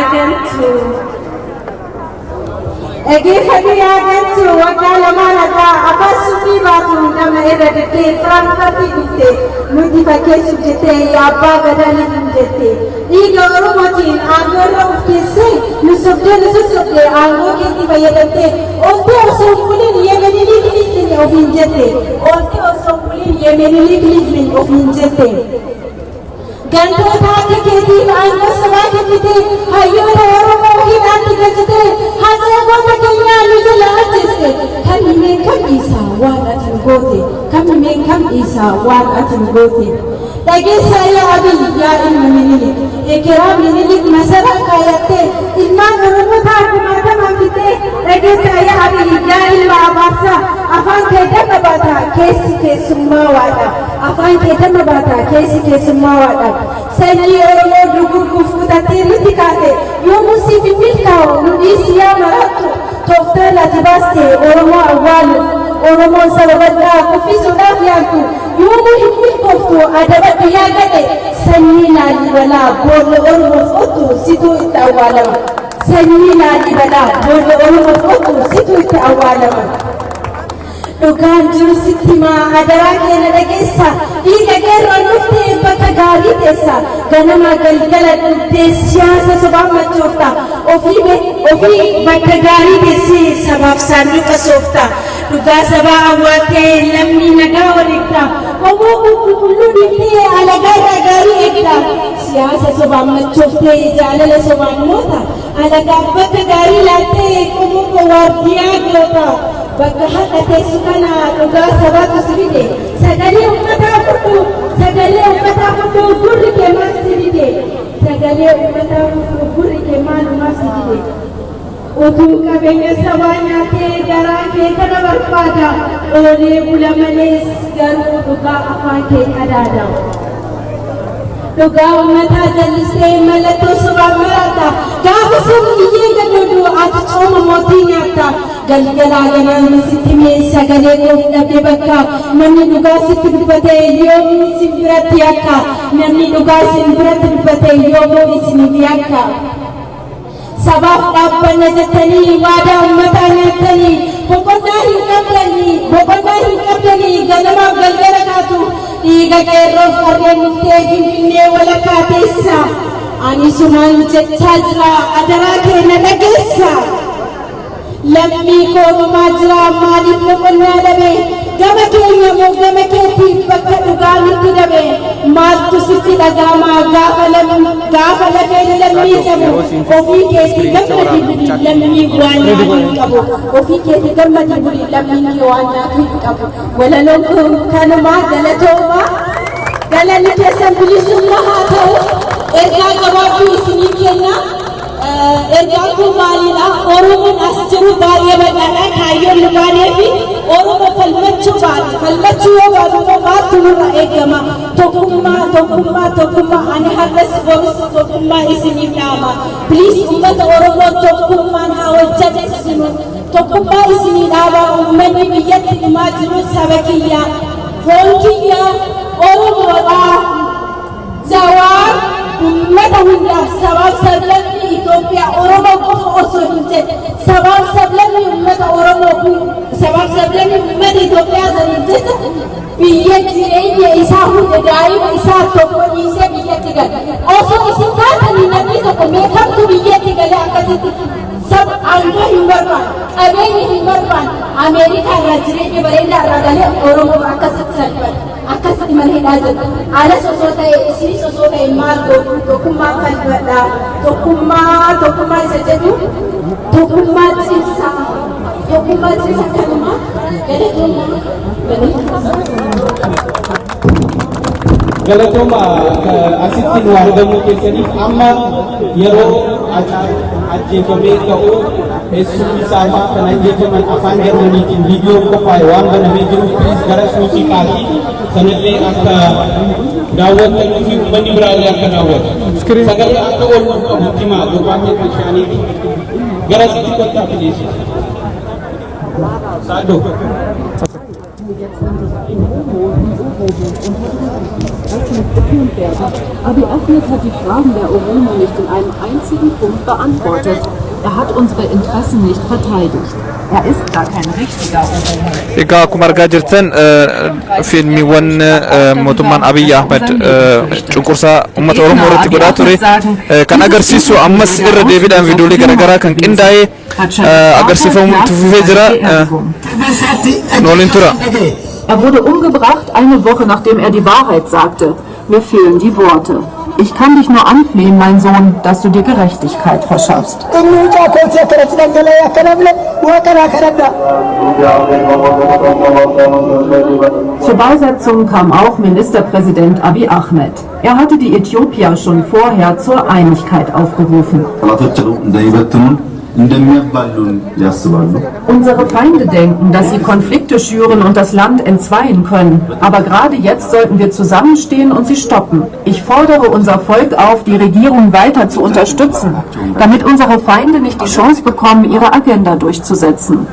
yaagantu. Dhaggeeffatu yaagantu waggaa lamaanirraa afaan suphii baatu nama irra deddeebi'ee Firaankartii dhufte nuti fakkeessuuf jettee abbaa gadaa ni jette. Dhiiga Oromootiin aangoo irra of keessee nu sosobdee aangoo keetti fayyadamtee oltee osoo buliin Yemenii Kiliifin ofiin jette. Oltee osoo buliin Yemenii Kiliifin ofiin jette. Gantoota akka keetiif aangoo sabaa kennitee hayyoota Oromoo hidhaatti galchitee haasawwan keenyaa nu jala ajjeeste. Kan himeen kam isaa waan ati nu goote. Kan himeen kam isaa waan ati nu goote. Dhageessaa yaa Abiy yaa ilma Minilik. Ekeraa Minilik masaraa kaayattee ilmaan Oromootaa kumaatamaan fixee. Dhageessaa yaa Abiy yaa ilma Abaarsaa afaan kee damma baata keessi keessummaa waadha. Afaan kee damma baata keessi keessummaa waadha. Sanyii Oromoo dugugguuf kutattee nuti kaate yoomuu siif hin milkaa'u nu dhiisi yaa maraattu. Tooftaa laati baastee Oromoo awwaaluuf Oromoon saba bal'aa kuffisuudhaaf yaaddu yoomuu hin milkooftu adabadhu yaa gadhe sanyii Laalibalaa boolla Oromoof ottu situu itti awwaalama. Sanyii Laalibalaa boolla Oromoof ottu situu itti awwaalama. Dhugaan jiru sitti himaa adaraa keenya dhageessa dhiiga qeerroon dhuftee bakka gaarii teessa ganama galgala dhuftee siyaasa sobaan machoofta ofii bakka gaarii teessee sabaaf saanduqa soofta dhugaa sabaa awwaaltee lammii nagaa waliigta qomoo qulqulluu dhiiftee alagaa irraa gaarii eegda siyaasa sobaan machooftee jaalala sobaan moota alagaaf bakka gaarii laattee qomoo waardiyaa goota. Bakka haqa teessu kana dhugaa sabaatu si fide sagalee uummataa fudhu gurri kee maal si fide sagalee uummataa fudhu gurri kee maalumaaf si fide utuu qabeenya sabaa nyaatee garaa kee kana barbaada oolee bula malees garuu dhugaa afaan kee qadaada. Dhugaa uummataa jallisee mallattoo sobaan maraata gaafa sabni iyyee gadoodu ati cooma mootii nyaatta. Galgalaa ganaan sitti mee sagalee koof dhabde bakka namni dhugaa sitti dubbate yoomuu isin biratti akka namni dhugaa isin biratti dubbate yoomuu isiniif akka. Sabaaf dhaabbanna jettanii waadaa uummataa nyaattanii boqonnaa hin qabdanii ganamaaf galgala kaatu dhiiga qeerroof qarreen dhuftee Finfinnee walakkaa teessa. Ani sumaan jechaa jira adaraa keenya dhageessa. Lammii koorumaa jira maaliif boqonnaa dhabe gama keenya moo gama keetiif bakka dhugaa nutti dhabe maaltu sitti dhaga'ama gaafa lafeen lammii qabu ofii keetii gammadi buli lammii waan nyaatu hin qabu ofii keetii gammadi buli lammii kee waan nyaatu hin qabu walaloon kun kanumaa galatooma galanni keessan bilisummaa haa ta'u ergaa gabaabduu isinii kenna. Ergaan kun maalidha? Oromoon as jiru baay'ee bal'aadha. Kaayyoon lubaanee fi Oromoo falmachuu yoo baatu immoo maaltu nurra eegama? Tokkummaa ani har'as boris tokkummaa isiniif dhaama. Please uummata Oromoo tokkummaan haa hojjateessinu. Tokkummaa isinii dhaama uummanni biyyatti dhumaa jiru saba kiyya foon kiyya Oromoodha. Jawaar ummata hundaaf sabaaf sablammii Itoophiyaa Oromoo qofa osoo hin jedhe sabaaf sablammii ummata Oromoo kun sabaaf sablammii ummata Itoophiyaa saniin jecha biyya jireenya isaa hunda daa'ima isaa tokko dhiisee biyyatti gala osoo isin taatanii namni tokko meeqamtu biyyatti galee akkasitti sab aangoo hin barbaadu qabeenya hin barbaadu Ameerikaa irraa jireenya bareedaa irraa galee Oromoof akkasitti salphata. Akkasitti malee jiru. Alas osoo ta'e isinis osoo ta'e maal godhu tokkummaa falmadha. Tokkummaa isa jedhu tokkummaa cimsaa kanuma galatooma asitti nu argamu keessaniif amma yeroo ajjeefamee ta'uu keessumni isaa kan ajjeefaman afaan Jarmaniitiin viidiyoo qophaa'e waan banamee jiruuf gara muuziqaatii sanallee akka daawwattanii fi uummanni biraallee akka daawwatu sagalee akka ooluu qabu himaa gurbaatee bishaaniiti gara sitti kottaa fideessi saadoo Abiy Ahmed hat die Fragen der Oromo nicht in einem einzigen Punkt beantwortet. Er hat unsere Interessen nicht verteidigt. Er ist gar kein richtiger Oromo. Egaa akkuma argaa jirtan fiilmiiwwan mootummaan Abiy Ahmed cunqursaa uummata Oromoo irratti godhaa ture kan agarsiisu ammas irra deebiidhaan viidiyoolee garaagaraa kan qindaa'ee agarsiifamutti fufee jira. Noolin tura. Er wurde umgebracht eine Woche nachdem er die Wahrheit sagte. Mir fehlen die Worte. Ich kann dich nur anflehen, mein Sohn, dass du dir Gerechtigkeit verschaffst. Zur Beisetzung kam auch Ministerpräsident Abiy Ahmed. Er hatte die Äthiopier schon vorher zur Einigkeit aufgerufen. Unsere Feinde denken, dass sie Konflikte schüren und das Land entzweien können. Aber gerade jetzt sollten wir zusammenstehen und sie stoppen. Ich fordere unser Volk auf, die Regierung weiter zu unterstützen, damit unsere Feinde nicht die Chance bekommen, ihre Agenda durchzusetzen.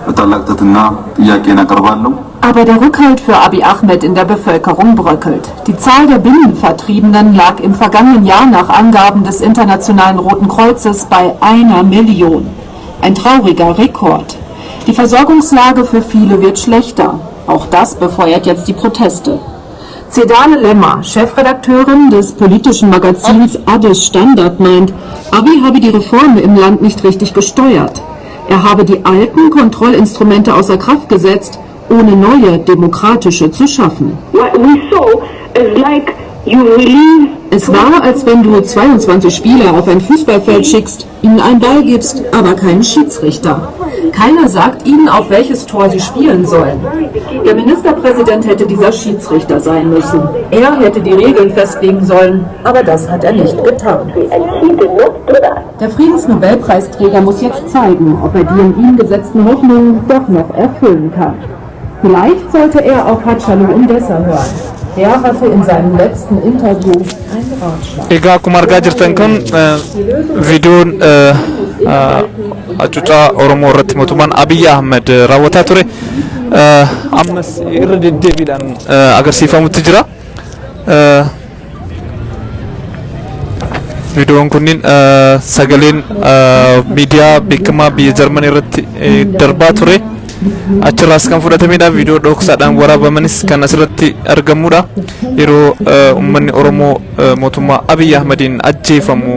Aber der Rückhalt für Abiy Ahmed in der Bevölkerung bröckelt. Die Zahl der Binnenvertriebenen lag im vergangenen Jahr nach Angaben des Internationalen Roten Kreuzes bei 1 Million. Ein trauriger Rekord. Die Versorgungslage für viele wird schlechter. Auch das befeuert jetzt die Proteste. Zedane Lemma, Chefredakteurin des politischen Magazins Addis Standard, meint, Abiy habe die Reformen im Land nicht richtig gesteuert. Er habe die alten Kontrollinstrumente außer Kraft gesetzt, ohne neue demokratische zu schaffen. Es war, als wenn du 22 Spieler auf ein Fußballfeld schickst, ihnen einen Ball gibst, aber keinen Schiedsrichter. Keiner sagt ihnen, auf welches Tor sie spielen sollen. Der Ministerpräsident hätte dieser Schiedsrichter sein müssen. Er hätte die Regeln festlegen sollen, aber das hat er nicht getan. Der Friedensnobelpreisträger muss jetzt zeigen, ob er die in ihm gesetzten Hoffnungen doch noch erfüllen kann. Vielleicht sollte er auf Hachalu Hundessa hören. Er hatte in seinem letzten Interview einen Ratschlag. Egaa akkuma argaa jirtan kun viidiyoon hacuucaa Oromoo irratti mootummaan Abiy Ahmed raawwataa ture ammas irra deddeebiidhaan agarsiifamutti jira. Viidiyoon kunniin sagaleen miidiyaa beekamaa biyya Jarmanii irratti darbaa ture. Achirraas kan fudhatamedha. Viidiyoo dhoksaadhaan waraabamanis kan asirratti argamudha. Yeroo uummanni Oromoo mootummaa Abiy Ahmediin ajjeefamu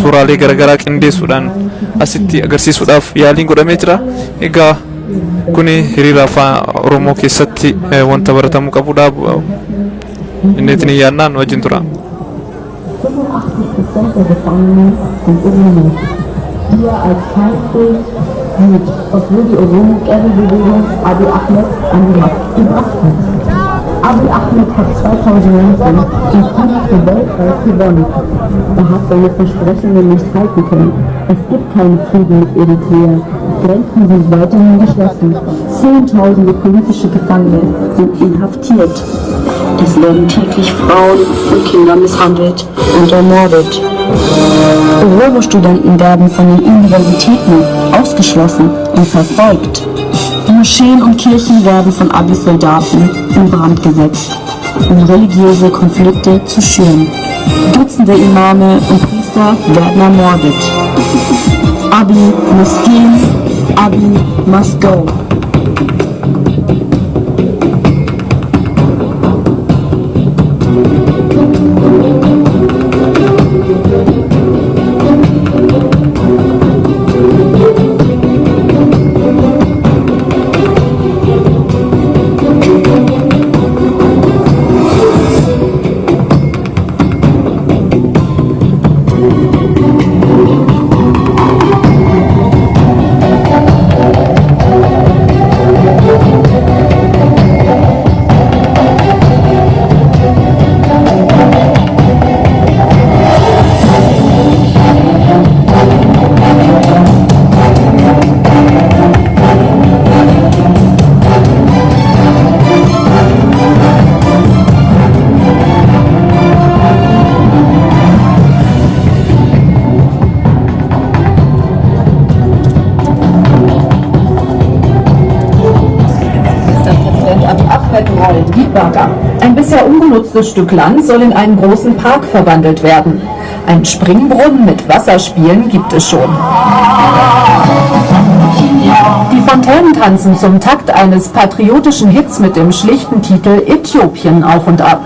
suuraalee garaagaraa qindeessuudhaan asitti agarsiisuudhaaf yaaliin godhamee jira. Egaa kuni hiriira afaan Oromoo keessatti wanta baratamuu qabudha. Innitiin yaadnaan wajjin tura. Obwohl die Oromo-Bewegung Abiy Ahmed an die Macht gebracht hat. Abiy Ahmed hat 2019 den Friedensnobelpreis gewonnen. Er hat seine Versprechungen nicht halten können. Es gibt keinen Frieden mit Eritrea. Grenzen sind weiterhin geschlossen. Zehntausende politische Gefangene sind inhaftiert. Es werden täglich Frauen und Kinder misshandelt und ermordet. Oromo-Studenten werden von den Universitäten ausgeschlossen und verfolgt. Moscheen und Kirchen werden von Abiy-Soldaten in Brand gesetzt, um religiöse Konflikte zu schüren. Dutzende Imame und Priester werden ermordet. Abiy muss gehen, Abiy must go. Ahmed rollen die Bagger. Ein bisher ungenutztes Stück Land soll in einen großen Park verwandelt werden. Ein Springbrunnen mit Wasserspielen gibt es schon. Die Fontänen tanzen zum Takt eines patriotischen Hits mit dem schlichten Titel Äthiopien auf und ab.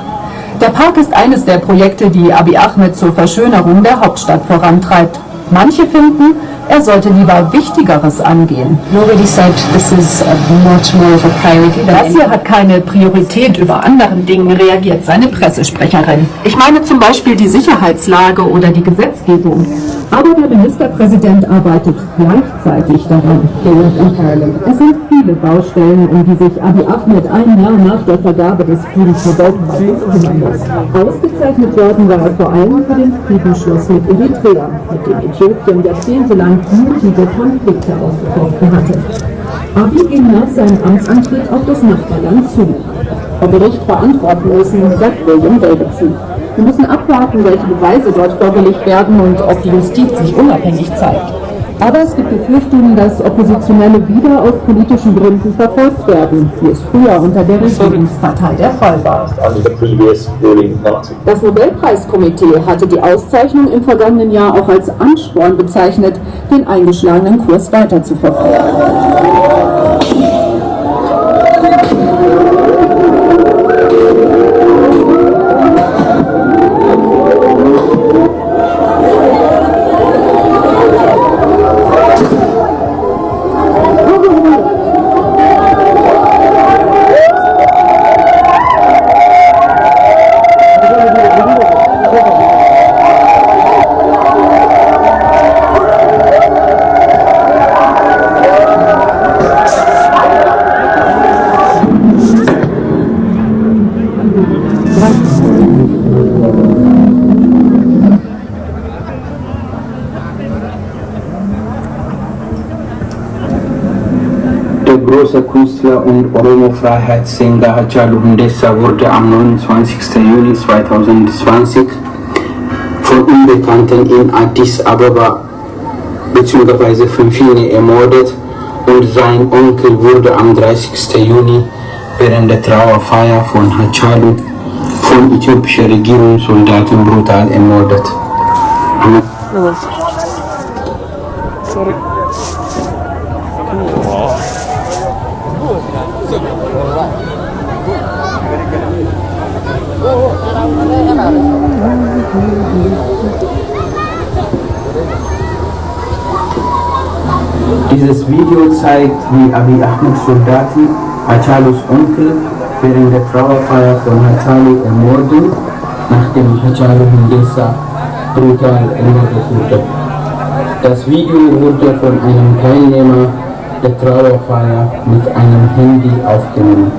Der Park ist eines der Projekte, die Abiy Ahmed zur Verschönerung der Hauptstadt vorantreibt. Manche finden, er sollte lieber Wichtigeres angehen. Das hier hat keine Priorität über anderen Dingen, reagiert seine Pressesprecherin. Ich meine zum Beispiel die Sicherheitslage oder die Gesetzgebung. Aber der Ministerpräsident arbeitet gleichzeitig daran. Es sind viele Baustellen, um die sich Abiy Ahmed ein Jahr nach der Vergabe des Friedensnobelpreises kümmern muss. Ausgezeichnet worden war er vor allem für den Friedensschluss mit Eritrea, mit dem Äthiopien jahrzehntelang blutige Konflikte ausgefochten hatte. Abiy ging nach seinem Amtsantritt auf das Nachbarland zu. Vor Gericht verantworten müssen, sagt William Davidson. Wir müssen abwarten, welche Beweise dort vorgelegt werden und ob die Justiz sich unabhängig zeigt. Aber es gibt Befürchtungen, dass Oppositionelle wieder aus politischen Gründen verfolgt werden, wie es früher unter der Regierungspartei der Fall war. Das Nobelpreiskomitee hatte die Auszeichnung im vergangenen Jahr auch als Ansporn bezeichnet, den eingeschlagenen Kurs weiter zu verfolgen. Der große Künstler und Oromo-Freiheitssänger Hachalu Hundessa wurde am 29. Juni 2020 von Unbekannten in Addis Ababa bzw. Fifine ermordet und sein Onkel wurde am 30. Juni während der Trauerfeier von Hachalu von äthiopischen Regierungssoldaten brutal ermordet. Dieses Video zeigt, wie Abiy Ahmeds Soldaten Hachalus Onkel während der Trauerfeier von Hachalu ermorden, nachdem Hachalu Hundessa brutal ermordet wurde. Das Video wurde von einem Teilnehmer der Trauerfeier mit einem Handy aufgenommen.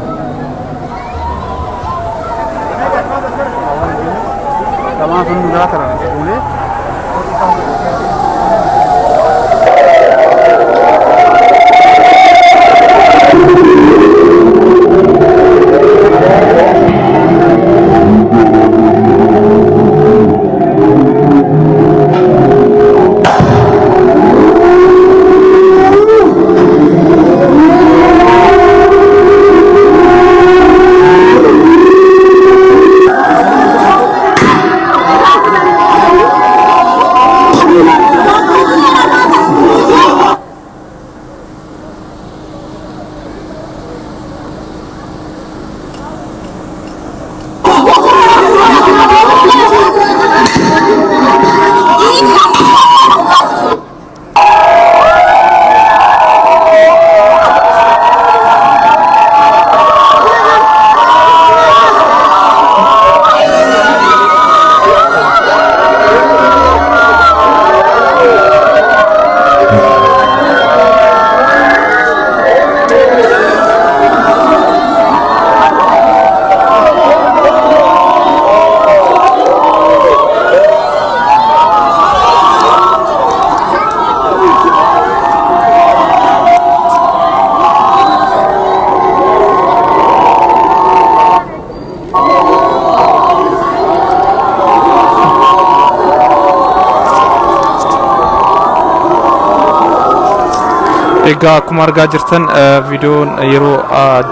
Egaa akkuma argaa jirtan viidiyoon yeroo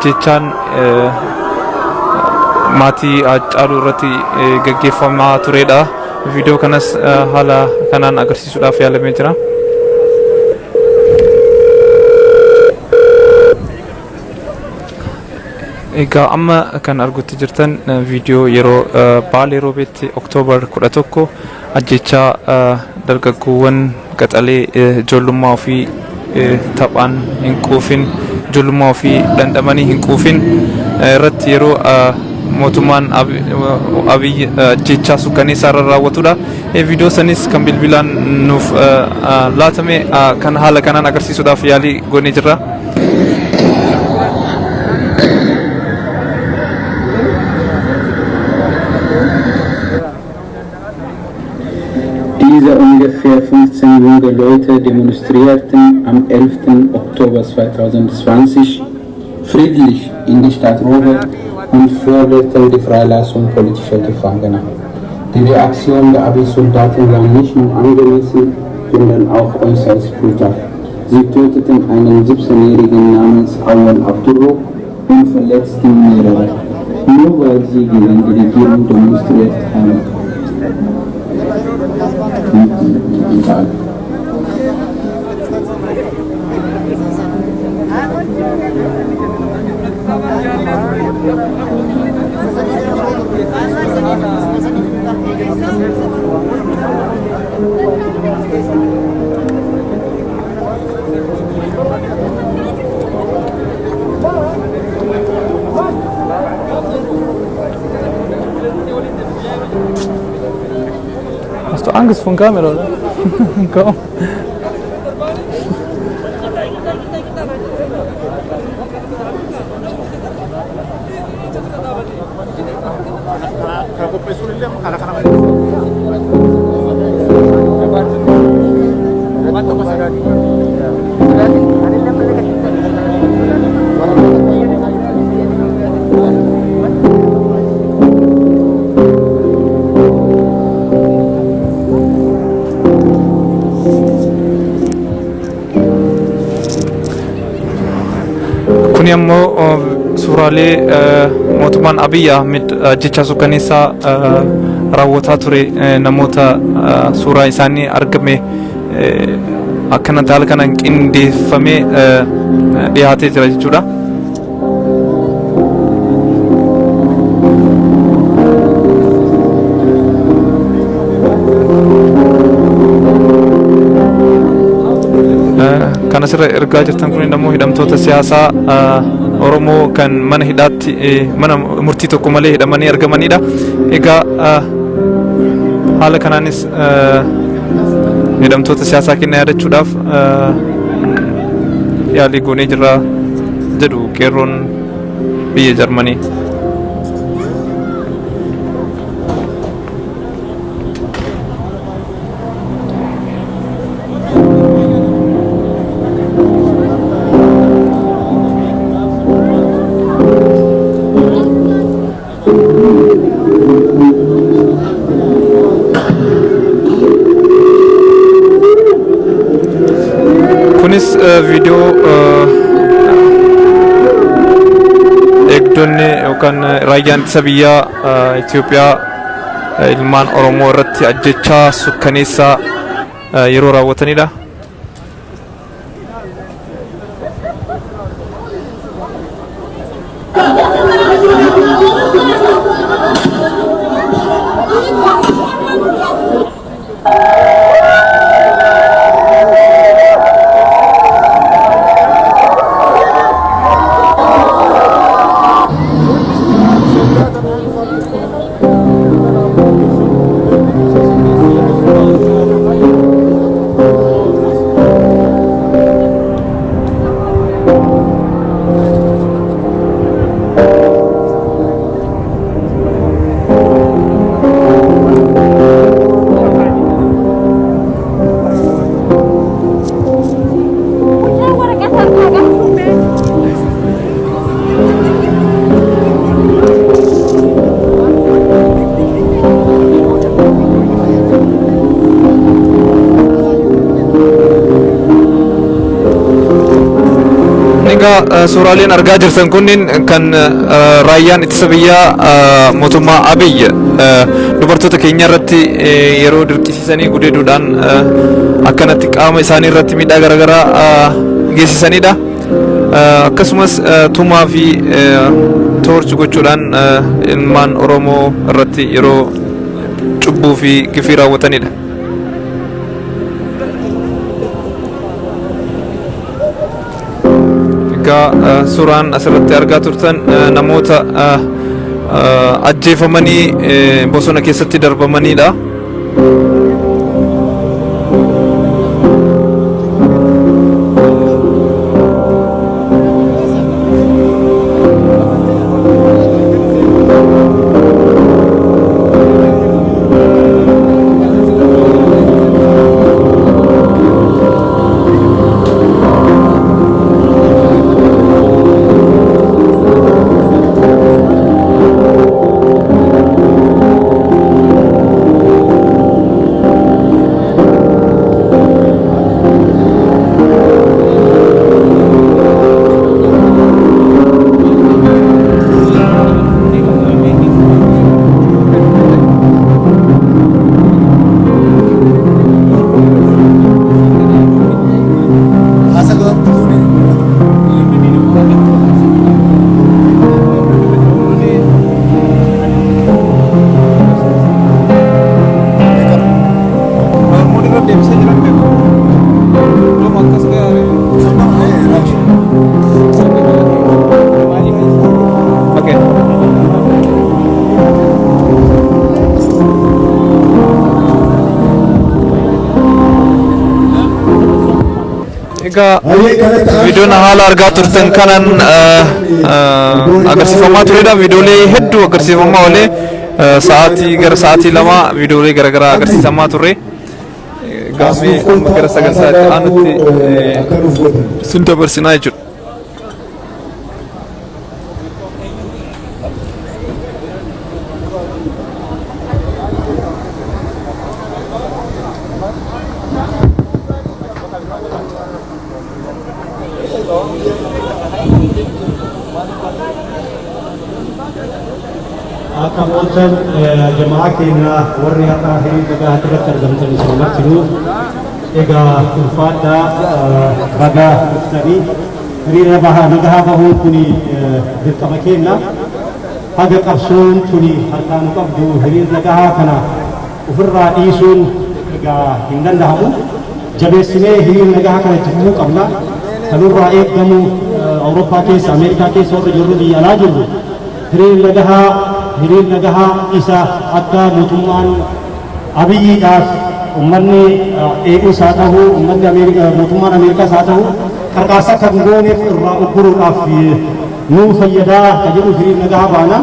jechaan maatii Haacaaluu irratti gaggeeffamaa turedha. Viidiyoo kanas haala kanaan agarsiisuudhaaf yaalamee jira. Egaa amma kan argutti jirtan viidiyoo yeroo Baalee Roobeetti Oktoobar 11 ajjechaa dargaggoowwan qaxalee ijoollummaa ofii taphaan hin quufin, ijoollummaa ofii dhandhamanii hin quufin irratti yeroo mootummaan Abiy ajjechaa suukkaneessaa irra raawwatudha. Viidiyoo sanis kan bilbilaan nuuf laatame kan haala kanaan agarsiisuudhaaf yaalii goonee jirra. Diese ungefähr 15 junge Leute demonstrierten am 11. Oktober 2020 friedlich in die Stadt Robe und forderten die Freilassung politischer Gefangener. Die Reaktion der Abiy-Soldaten war nicht nur angemessen, sondern auch äußerst brutal. Sie töteten einen 17-Jährigen namens Awan Abdurrah und verletzten mehrere, nur weil sie gegen die Regierung demonstriert haben. Hast du Angst vor der Kamera, oder? Komm. Kuni ammoo suuraalee mootummaan Abiy Ahmed ajjechaa suukkaneessaa raawwataa ture namoota suuraa isaanii argame akkanatti haala kanaan qindeeffamee dhiyaatee jira jechuudha. Kan asirra ergaa jirtan kun immoo hidhamtoota siyaasaa Oromoo kan mana hidhaatti mana murtii tokko malee hidhamanii argamanidha. Egaa haala kanaanis hidhamtoota siyaasaa keenya yaadachuudhaaf yaalii goonee jirra jedhu qeerroon biyya Jarmanii. Kunis viidiyoo eegdonni yookaan raayyaan ittisa biyyaa Itoophiyaa ilmaan Oromoo irratti ajjechaa suukkaneessaa yeroo raawwatanidha. suuraaleen argaa jirtan kunniin kan raayyaan ittisa biyyaa mootummaa Abiyyi dubartoota keenya irratti yeroo dirqisiisanii gudeeduudhaan akkanatti qaama isaanii irratti miidhaa garaagaraa geessisanidha. Akkasumas tumaa fi toorchi gochuudhaan ilmaan Oromoo irratti yeroo cubbuu fi gifii raawwatanidha. Suuraan asirratti argaa turtan namoota ajjeefamanii bosona keessatti darbamanidha. Videoon haala argaa turtan kanan agarsiifamaa turedha. Videolee hedduu agarsiifamaa oolee sa'aatii gara sa'aatii lama videolee garaagaraa agarsiifamaa turre. Gaaffii amma gara sagantaatti aanutti sin dabarsinaa jechuudha. Akamotan jemaah kita warriata hari juga tidak tergantung sangat jenuh. Ega ulfata raga tadi hari nagaha bahun kuni berkamakinna. Haga kapsun kuni harkan kabdu hari nagaha kana ufurra isun ega hindan dahamu. Jabesine hari nagaha kana jemu kamna. Kalurra ek kamu Eropa ke Amerika ke soal juru di alajur. Hari nagaha hiriir nagaha isa akka mootummaan Abiyyiidhaaf ummanni eeguus haa ta'u ummanni mootummaan Ameerikaas haa ta'u qarqaarsa kan gooneef irraa ugguruudhaaf nuu fayyadaa ka jedhu hiriir nagaha baana.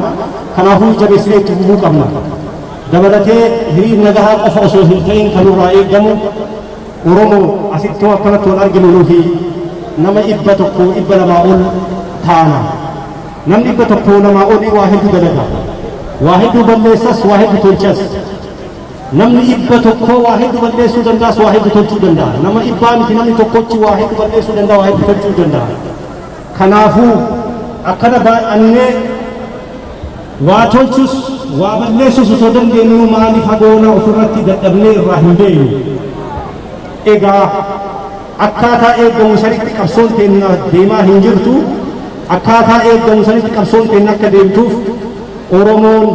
Kanaafuu jabeessinee itti fufuu qabna. Dabalatee hiriir nagaha qofa osoo hin ta'in kan irraa eegamu Oromoo asitti akkanatti wal arginu nuufi nama 100 ol taana. Namni 100 olii waa hedduu dalaga. Wahidu balleessas wahidu tolchas. Namni 100 wahidu balleessuu dandaas wahidu tolchuu danda'a. Nama 100 miti namni tokkochi wahidu balleessuu danda'a wahidu tolchuu danda'a. Kanaafuu akkana baay'annee waa tolchus waa balleessus osoo dandeenyu maaliif hagoona ofirratti dadhabnee irraa hin beeknu. Egaa akkaataa eeggamu sanitti qabsoon teenya deemaa hin jirtu. Akkaataa eeggamu sanitti qabsoon teenya akka deemtuuf Oromoon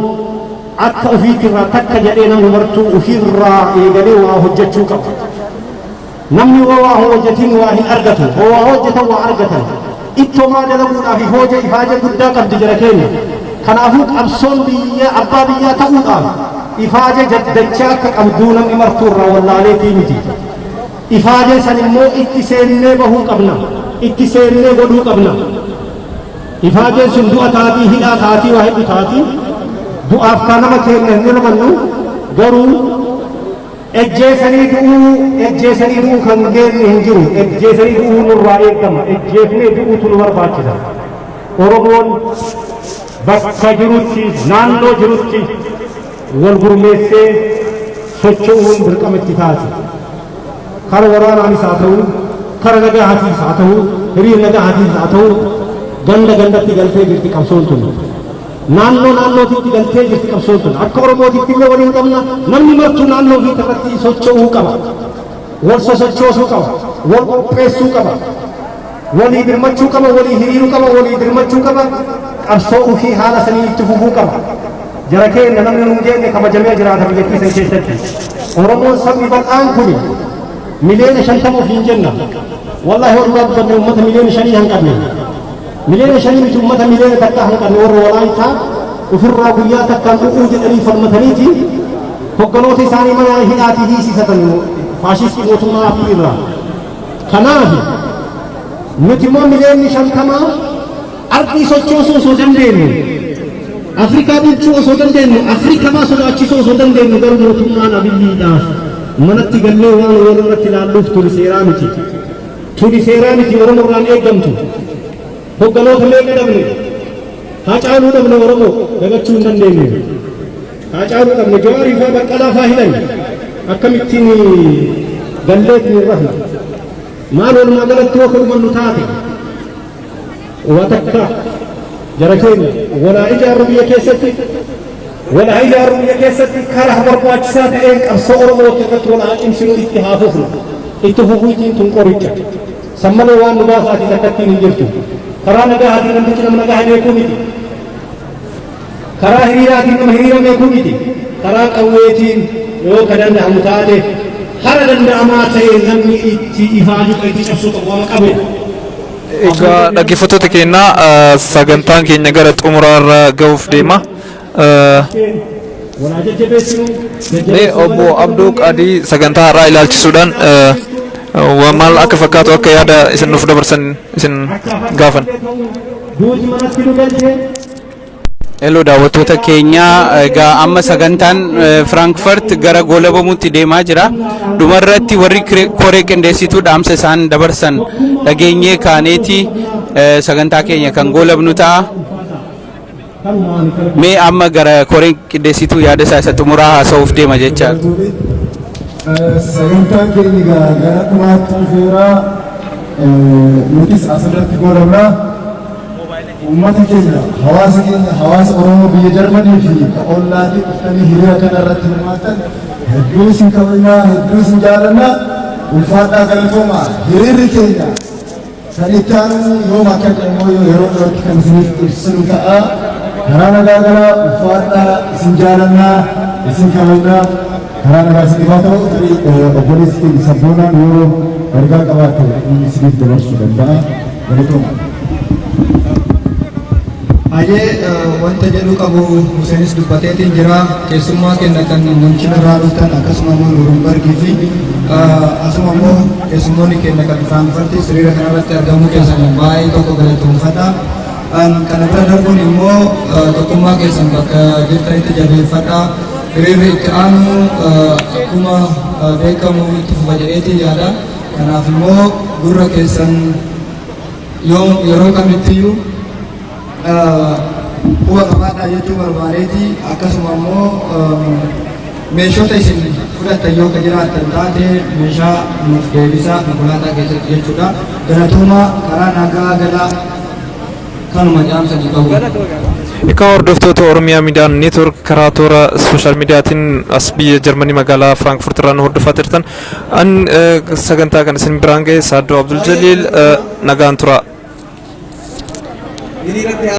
akka ofiitirraa takka jedhee namni martuu ofiirraa eegalee waa hojjechuu qaba. Namni waa hojjetiin waa hin argatu. Waa hojjetan waa argatan. Ittoomaa dalaguudhaaf ifaaja guddaa qabdi jara keenya. Kanaafuu qabsoon biyya abbaa biyyaa ta'uudhaaf ifaaja jaddachaa akka qabduu namni martuurraa wallaaleetii miti. Ifaaja san immoo itti seennee bahuu qabna. Itti seennee godhuu qabna. Ifaajeen sun du'a taatii hidhaa taatii waa hedduu taatii du'aaf kan nama keenya hin namannu garuu ejjeesanii du'uu kan geenye hin jiru. Ejjeesanii du'uu nurraa eegama. Ejjeefnee du'uutu nu barbaachisa. Oromoon bakka jirutti naannoo jirutti wal gurmeessee socho'uun dirqama itti taati. Kara waraanaanis haa ta'u, kara nagahaatis haa ta'u, hiriir nagahaatis haa ta'u gandatti galtee jirti qabsoon tun. Naannootitti galtee jirti qabsoon tun. Akka Oromootitti illee waliin qabna namni martuu naannoo fi irratti socho'uu qaba. Wal sosochoosuu qaba. Wal qopheessuu qaba. Walii dirmachuu qaba. Walii hiriiruu qaba. Walii dirmachuu qaba. Qabsoo fi haala sanii itti fufuu qaba. Jara keenya namni nuun jenne kabajamee jiraata biyyattii san keessatti. Oromoon sabni bal'aan kuni miliyoona 50 ofiin jenna. Wallahi wallahi dubbanne uummata miliyoona 5 hanqabne. Miliyoona 5 miti uummata miliyoona takka hanqabne warra walaayitaa ofirraa guyyaa takkaan u'uu jedhanii falmataniiti hogganoota isaanii mana hidhaatii hiisisatan faashistii mootummaa fi irraa. Kanaaf nuti immoo miliyoonni 50 ardii sochoosuu osoo dandeenyu Afrikaa bulchuu osoo dandeenyu Afrikaa sodaachisuu osoo dandeenyu garuu mootummaan abiyyiidhaaf manatti gallee waan walirratti ilaalluuf turi seeraa miti. Turi seeraa miti Oromoo irraan eeggamtu. Hogganoota meeqa dhabne? Haacaaluu dhabne Oromoo dagachuu hin dandeenye. Haacaaluu dhabne Jawaarii fa'aa Baqqalaa fa'aa hidhan akkamittiin galleetiin hin rafne. Maal walumaa galatti yoo kadhumannu taate waa takka jara keenya walaa ijaarru biyya keessatti karaa barbaachisaa ta'een qabsoo Oromoo irratti walaa cimsinuu itti haa fufnu. Itti fufuutiin tun qoricha. Sammalee waan nu baasaatii takkattiin hin jirtu. Karaa nagahaatiin namtichi nama nagaa beekuu miti. Karaa hiriiraatiin nama hiriira beekuu miti. Karaa qawweetiin yoo ka danda'amu taate hara danda'amaa ta'e namni itti ifaajuu itti cabsuu qabu waan qabe. Egaa dhaggeeffattoota keenya sagantaan keenya gara xumuraarra ga'uuf deema. Obbo Abduu Qaadii sagantaa har'aa ilaalchisuudhaan maal akka fakkaatu akka yaada isin nuuf dabarsan isin gaafan. Hello daawwattoota keenya, egaa amma sagantaan Frankfurt gara goolabamuutti deemaa jira. Dhumarratti warri koree qindeessituu dhaamsa isaan dabarsan dhageenyee kaaneeti sagantaa keenya kan goolabnu ta'a. Mee amma gara koree qindeessituu yaada isaa isa xumuraa haasa'uuf deema jechaadha. Sagantaan keenya gara dhumaatti dhufeera. Nutis asirratti goolabna. Uummata keenya, hawaasa Oromoo biyya Jarmanii fi ollaatii dhuftanii hiriira kanarratti hirmaatan hedduu isin kabajnaa, hedduu isin jaalannaa, ulfaadhaa galatoomaa. Hiriirri keenya kan itti aanu yoom akka immoo yeroo dhiyootti kan isiniif ibsinu ta'a. Karaa nagaa gara ulfaadhaa isin jaalannaa, isin kabajnaa. Karaa nagaa isin dhibaa ta'u obboleessi keenya sabboonaan yoo ergaa qabaate isiniif dabarsuu danda'a. Galatoomaa. Ajee wanta jedhu qabu Huseenis dubbateetiin jira. Keessummaa kenna kan namchina irraa dhuftan akkasuma immoo Nuurumbargii fi asuma immoo keessummoonni kenna kan Firaanfartii siriira kanarratti argamuu keessan baay'ee tokko galatoomfadha. Kana bira darbuun immoo tokkummaa keessan bakka jirtanitti jabeeffadha. Hiriirri itti aanu akkuma beekamu itti fufa jedheetii yaada. Kanaaf immoo gurra keessan yeroo kamittiyyuu huba qabaadhaa jechuu barbaadeeti. Akkasuma immoo meeshota isin fudhattan yoo ka jiraattan taate meeshaa nuuf deebisaa konkolaataa keessatti jechuudha. Galatooma karaa nagaa galaa kanuma jaamsanii qabu. Egaa hordoftoota Oromiyaa Miidiyaa Neetwoork karaa toora sooshaal miidiyaatiin as biyya Jarmanii magaalaa Frankfurt irraa nu hordofaa jirtan an sagantaa kan isin biraan ga'e Saaddoo Abdul Jaliil nagaan tura.